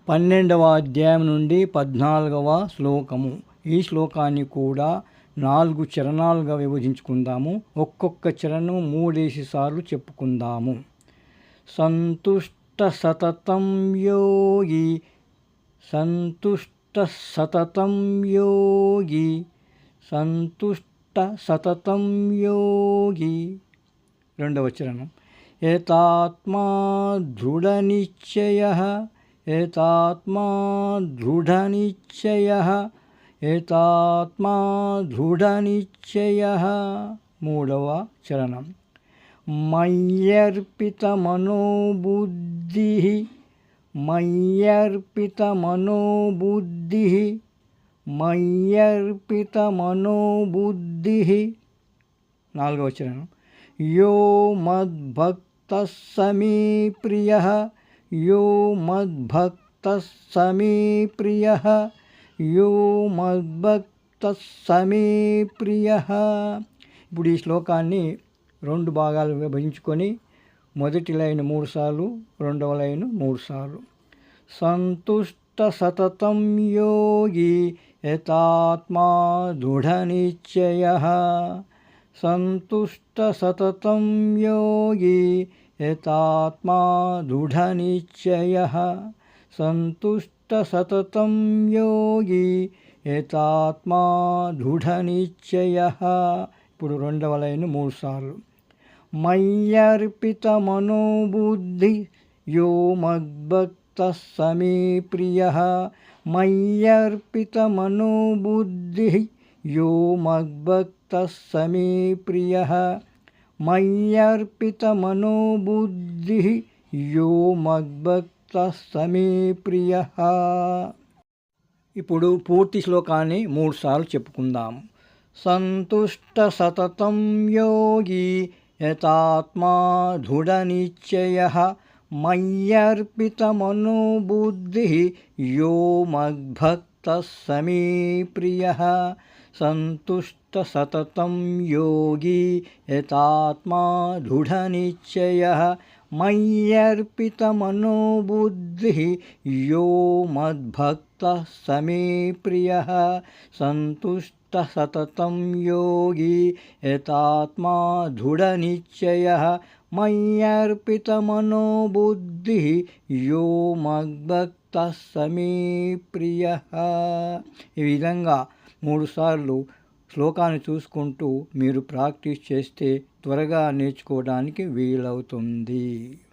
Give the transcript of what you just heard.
12వ అధ్యాయం నుండి 14వ శ్లోకము. ఈ శ్లోకాన్ని కూడా 4 చరణాలుగా విభజించుకుందాము. ఒక్కొక్క చరణం 3 సార్లు చెప్పుకుందాము. సంతుష్ట సతతం యోగి, సంతుష్ట సతతం యోగి, సంతుష్ట సతతం యోగి. రెండవ చరణం. ఏతాత్మా దృఢనిశ్చయః, ఏతాత్మా దృఢనిశ్చయః, ఏతాత్మా దృఢనిశ్చయః. మూడవ చరణం. మయ్యర్పితమనోబుద్ధిః, మయ్యర్పితమనోబుద్ధిః, మయ్యర్పితమనోబుద్ధిః. నాలుగవ చరణం. యో మద్భక్తః సమే ప్రియః, యో మద్భక్తః సమే ప్రియః, యో మద్భక్తః సమే ప్రియః. ఇప్పుడు ఈ శ్లోకాన్ని 2 భాగాలు విభజించుకొని మొదటి లైన్ 3 సార్లు, రెండవ లైన్ 3 సార్లు. సంతుష్ట సతతం యోగి యతాత్మా దృఢనిశ్చయః, సంతుష్ట సతతం యోగి యతాత్మా దృఢనిశ్చయః, సంతుష్ట సతతం యోగి యతాత్మా దృఢనిశ్చయః. ఇప్పుడు రెండవ లైన్ 3 సార్లు. మయ్యర్పితమనోబుద్ధి యో మద్భక్తః సమే ప్రియః, మయ్యర్పితమనోబుద్ధి యో మద్భక్తః సమే ప్రియః, మయ్యర్పితమనోబుద్ధి యో మద్భక్తః సమే ప్రియః. ఇప్పుడు పూర్తి శ్లోకాన్ని 3 సార్లు చెప్పుకుందాం. సంతుష్ట సతతం యోగి యతాత్మా దృఢనిశ్చయః, మయ్యర్పితమనోబుద్ధిః యో మద్భక్తః సమే ప్రియః, సంతుష్ట సతతం యోగి యతాత్మా దృఢనిశ్చయః, మయ్యర్పితమనోబుద్ధిః యో మద్భక్తః సమే ప్రియః, సంతుష్ట సతతం యోగి యతాత్మా దృఢనిశ్చయః, మయ్యర్పితమనోబుద్ధిః యో మద్భక్తః సమే ప్రియః. ఈ విధంగా 3 సార్లు శ్లోకాన్ని చూసుకుంటూ మీరు ప్రాక్టీస్ చేస్తే త్వరగా నేర్చుకోవడానికి వీలవుతుంది.